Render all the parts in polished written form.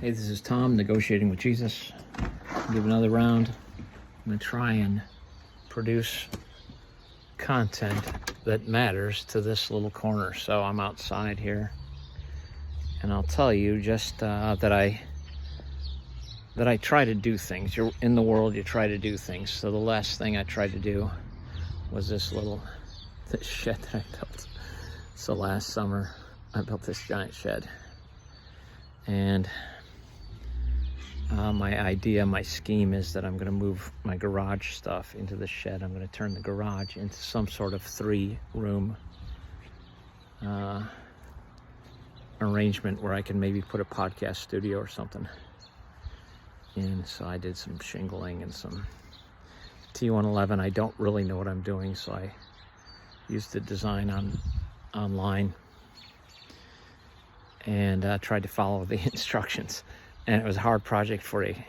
Hey, this is Tom, Negotiating with Jesus. Give another round. I'm going to try and produce content that matters to this little corner. So I'm outside here, and I'll tell you just that I try to do things. You're in the world, you try to do things. So the last thing I tried to do was this shed that I built. So last summer, I built this giant shed, and my scheme is that I'm going to move my garage stuff into the shed. I'm going to turn the garage into some sort of 3-room arrangement where I can maybe put a podcast studio or something in. So I did some shingling and some T111. I don't really know what I'm doing, so I used the design online and tried to follow the instructions. And it was a hard project for a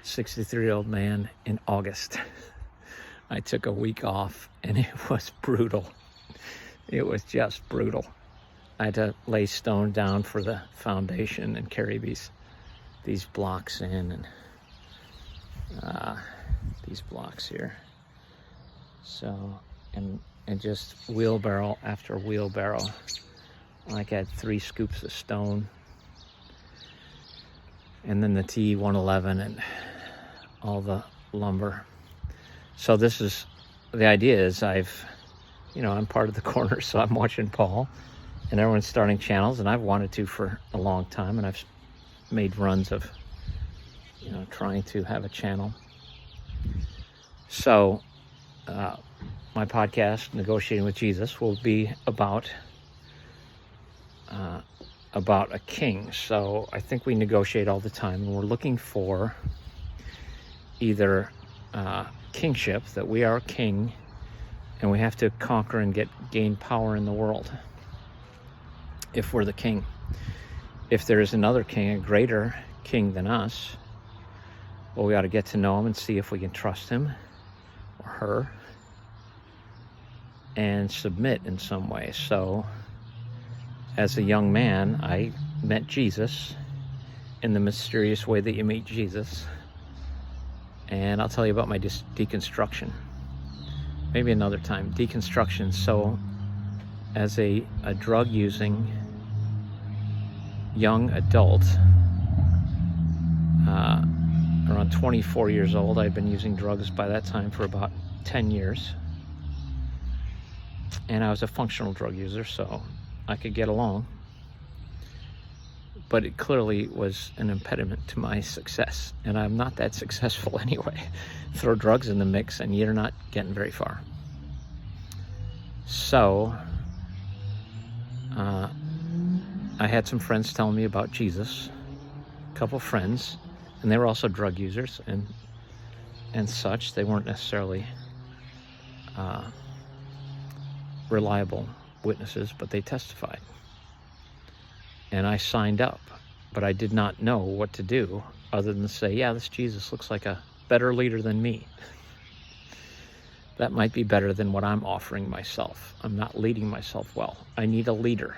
63-year-old man in August. I took a week off, and it was brutal. It was just brutal. I had to lay stone down for the foundation and carry these blocks in, and these blocks here. So, and just wheelbarrow after wheelbarrow. Like I had 3 scoops of stone, and then the T111 and all the lumber. So this is, the idea is I'm part of the corner, so I'm watching Paul, and everyone's starting channels, and I've wanted to for a long time, and I've made runs of, trying to have a channel. So my podcast, Negotiating with Jesus, will be about a king. So I think we negotiate all the time, and we're looking for either kingship, that we are a king and we have to conquer and gain power in the world if we're the king. If there is another king, a greater king than us, well, we ought to get to know him and see if we can trust him or her and submit in some way. So as a young man, I met Jesus in the mysterious way that you meet Jesus. And I'll tell you about my deconstruction. Maybe another time. Deconstruction. So as a drug-using young adult, around 24 years old, I'd been using drugs by that time for about 10 years. And I was a functional drug user, so I could get along, but it clearly was an impediment to my success, and I'm not that successful anyway. Throw drugs in the mix and you're not getting very far. So I had some friends telling me about Jesus, a couple friends, and they were also drug users and such. They weren't necessarily reliable witnesses, but they testified. And I signed up, but I did not know what to do other than to say, yeah, this Jesus looks like a better leader than me. That might be better than what I'm offering myself. I'm not leading myself well. I need a leader.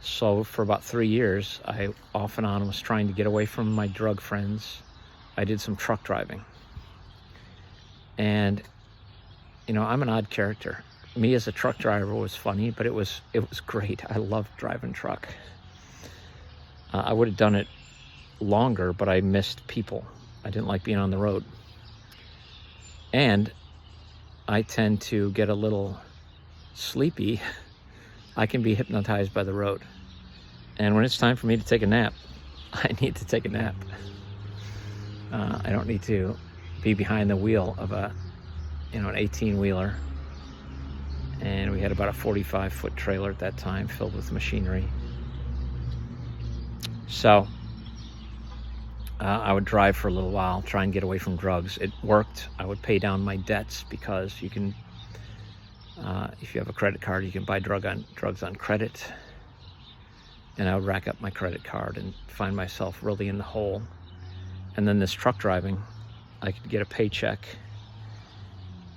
So for about 3 years, I off and on was trying to get away from my drug friends. I did some truck driving. And, I'm an odd character. Me as a truck driver was funny, but it was great. I loved driving truck. I would have done it longer, but I missed people. I didn't like being on the road. And I tend to get a little sleepy. I can be hypnotized by the road. And when it's time for me to take a nap, I need to take a nap. I don't need to be behind the wheel of an 18-wheeler. And we had about a 45-foot trailer at that time filled with machinery. So I would drive for a little while, try and get away from drugs. It worked. I would pay down my debts because you can, if you have a credit card, you can buy drugs on credit. And I would rack up my credit card and find myself really in the hole. And then this truck driving, I could get a paycheck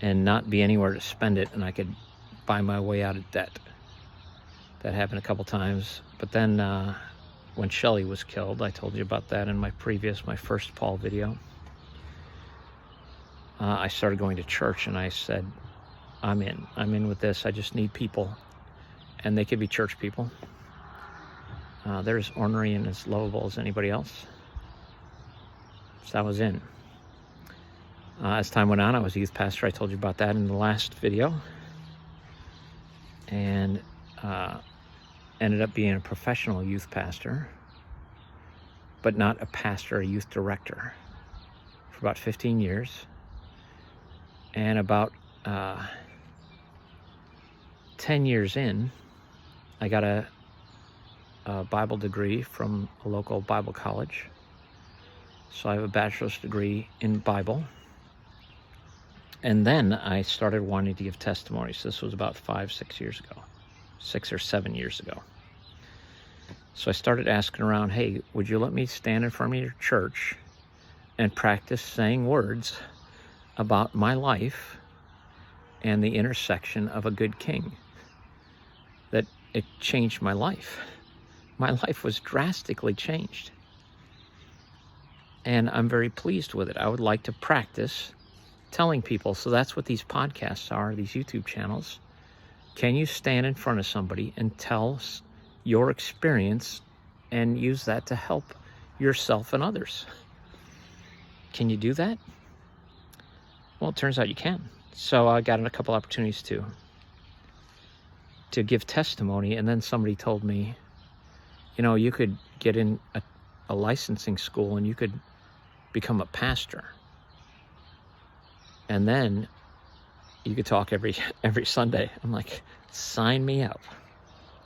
and not be anywhere to spend it, and I could buy my way out of debt. That happened a couple times, but then when Shelley was killed. I told you about that in my first Paul video. I started going to church, and I said, I'm in with this. I just need people, and they could be church people. They're as ornery and as lovable as anybody else. So I was in. As time went on, I was a youth pastor. I told you about that in the last video. And ended up being a professional youth pastor, but not a pastor, a youth director, for about 15 years. And about 10 years in, I got a Bible degree from a local Bible college. So I have a bachelor's degree in Bible. And then I started wanting to give testimonies. This was about 6 years ago, 6 or 7 years ago. So I started asking around, hey, would you let me stand in front of your church and practice saying words about my life and the intersection of a good king? That it changed my life. My life was drastically changed. And I'm very pleased with it. I would like to practice telling people. So that's what these podcasts are, these YouTube channels. Can you stand in front of somebody and tell your experience and use that to help yourself and others? Can you do that? Well, it turns out you can. So I got in a couple opportunities to give testimony, and then somebody told me, you could get in a licensing school and you could become a pastor. And then you could talk every Sunday. I'm like, sign me up.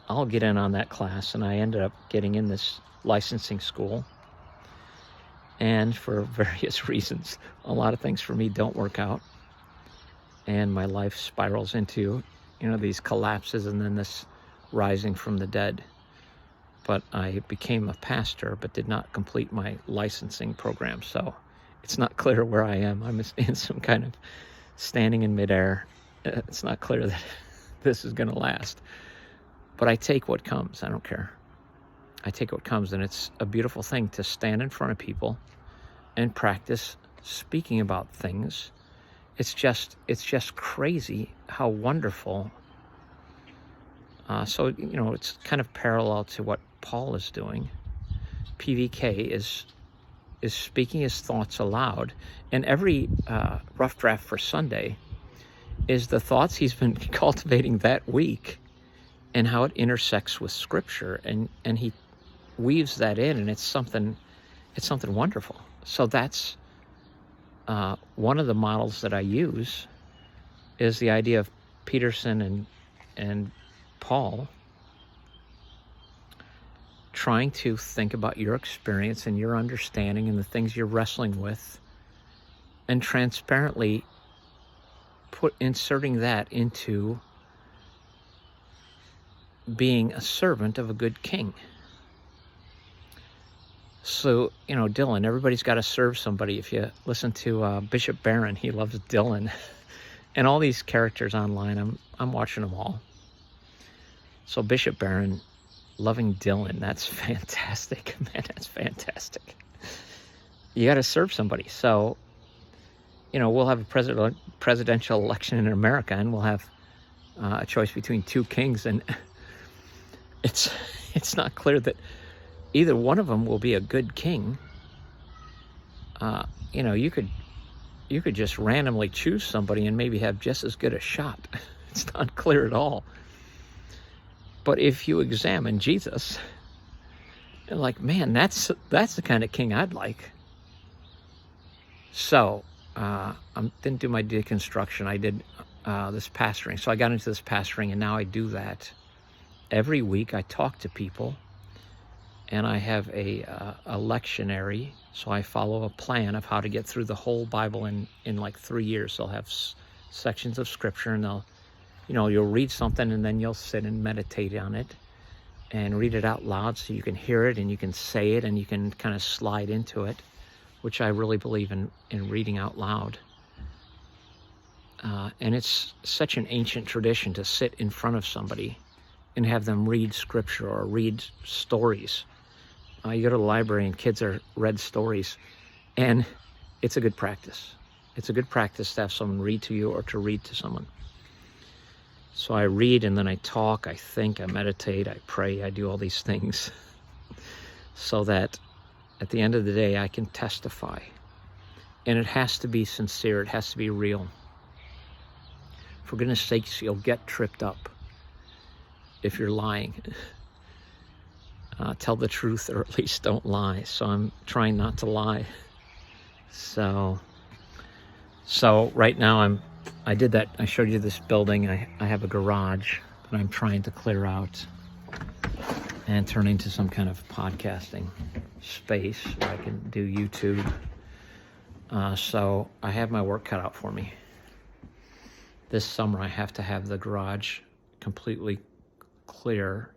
I'll get in on that class. And I ended up getting in this licensing school. And for various reasons, a lot of things for me don't work out. And my life spirals into, these collapses and then this rising from the dead. But I became a pastor, but did not complete my licensing program. So it's not clear where I am. I'm in some kind of standing in midair. It's not clear that this is going to last. But I take what comes. I don't care. I take what comes. And it's a beautiful thing to stand in front of people and practice speaking about things. It's just crazy how wonderful. So, it's kind of parallel to what Paul is doing. PVK is speaking his thoughts aloud, and every rough draft for Sunday is the thoughts he's been cultivating that week and how it intersects with Scripture, and he weaves that in, and it's something wonderful. So that's one of the models that I use is the idea of Peterson and Paul trying to think about your experience and your understanding and the things you're wrestling with, and transparently inserting that into being a servant of a good king. So, Dylan, everybody's got to serve somebody. If you listen to Bishop Barron, he loves Dylan. And all these characters online, I'm watching them all. So Bishop Barron loving Dylan, that's fantastic. Man, that's fantastic. You got to serve somebody. So, we'll have a presidential election in America, and we'll have a choice between two kings, and it's not clear that either one of them will be a good king. You could just randomly choose somebody and maybe have just as good a shot. It's not clear at all. But if you examine Jesus, you're like, man, that's the kind of king I'd like. So I didn't do my deconstruction. I did this pastoring. So I got into this pastoring, and now I do that. Every week I talk to people, and I have a lectionary. So I follow a plan of how to get through the whole Bible in like 3 years. They'll have sections of Scripture, and you'll read something, and then you'll sit and meditate on it and read it out loud so you can hear it and you can say it and you can kind of slide into it, which I really believe in reading out loud. And it's such an ancient tradition to sit in front of somebody and have them read Scripture or read stories You go to the library and kids are read stories, and it's a good practice. It's a good practice to have someone read to you or to read to someone. So I read, and then I talk, I think, I meditate, I pray, I do all these things so that at the end of the day I can testify. And it has to be sincere, it has to be real. For goodness sakes, you'll get tripped up if you're lying. Tell the truth, or at least don't lie. So I'm trying not to lie. So right now I did that. I showed you this building. I have a garage that I'm trying to clear out and turn into some kind of podcasting space where I can do YouTube. So I have my work cut out for me. This summer I have to have the garage completely clear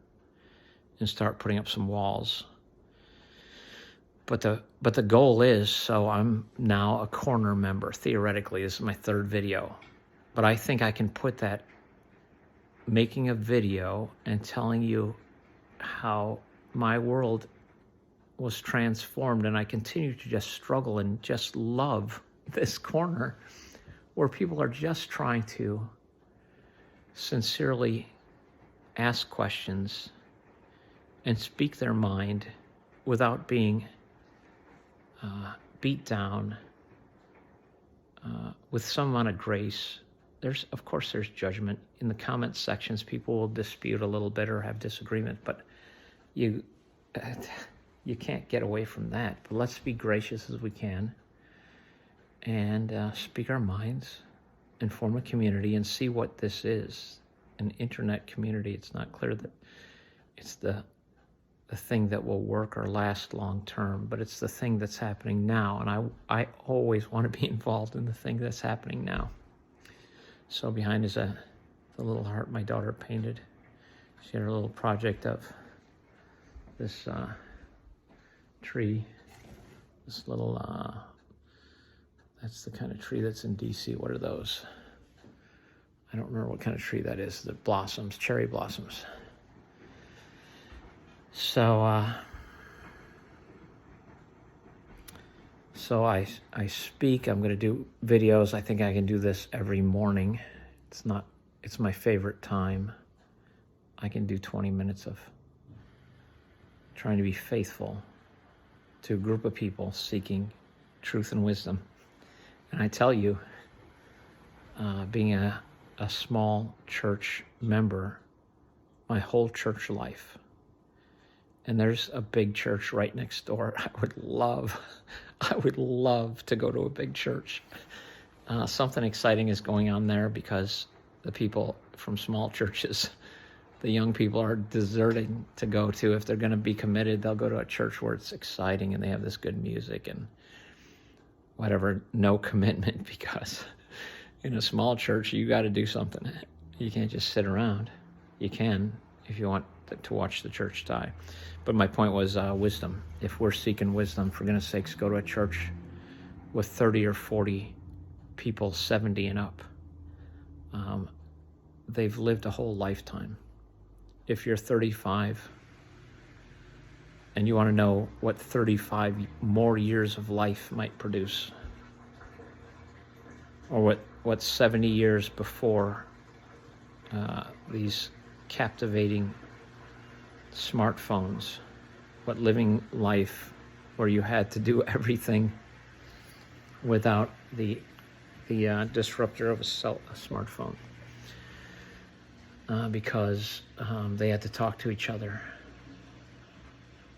and start putting up some walls. But the goal is, so I'm now a corner member. Theoretically, this is my third video. But I think I can put that, making a video and telling you how my world was transformed, and I continue to just struggle and just love this corner where people are just trying to sincerely ask questions and speak their mind without being beat down, with some amount of grace. Of course there's judgment. In the comment sections, people will dispute a little bit or have disagreement, but you can't get away from that. But let's be gracious as we can and speak our minds and form a community and see what this is. An internet community. It's not clear that it's the thing that will work or last long term, but it's the thing that's happening now, and I always want to be involved in the thing that's happening now. So behind is the little heart my daughter painted. She had her little project of this tree, this little that's the kind of tree that's in DC. What are those? I don't remember what kind of tree that is that blossoms, cherry blossoms. So I speak. I'm going to do videos. I think I can do this every morning. It's my favorite time. I can do 20 minutes of trying to be faithful to a group of people seeking truth and wisdom. And I tell you, being a small church member, my whole church life, and there's a big church right next door. I would love to go to a big church. Something exciting is going on there because the people from small churches, the young people, are deserting to go to. If they're going to be committed, they'll go to a church where it's exciting and they have this good music and whatever, no commitment, because in a small church, you got to do something. You can't just sit around. You can if you want to watch the church die. But my point was wisdom. If we're seeking wisdom, for goodness sakes, go to a church with 30 or 40 people, 70 and up. They've lived a whole lifetime. If you're 35 and you want to know what 35 more years of life might produce, or what 70 years before these captivating smartphones, what living life where you had to do everything without the disruptor of a smartphone, because they had to talk to each other.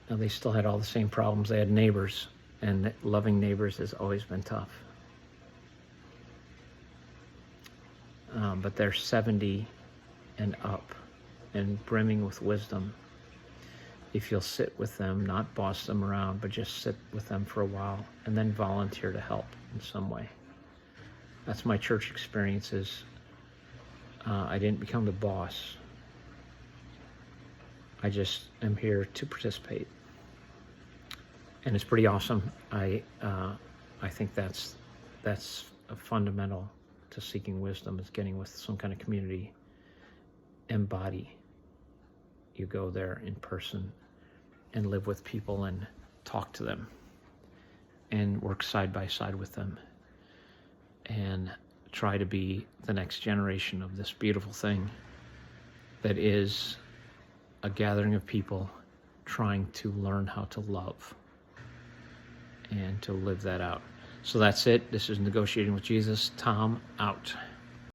Now, they still had all the same problems. They had neighbors, and loving neighbors has always been tough. But they're 70 and up and brimming with wisdom. If you'll sit with them, not boss them around, but just sit with them for a while and then volunteer to help in some way. That's my church experiences. I didn't become the boss. I just am here to participate. And it's pretty awesome. I think that's a fundamental to seeking wisdom, is getting with some kind of community. Embody. You go there in person and live with people and talk to them and work side by side with them and try to be the next generation of this beautiful thing that is a gathering of people trying to learn how to love and to live that out. So that's it. This is Negotiating with Jesus. Tom, out.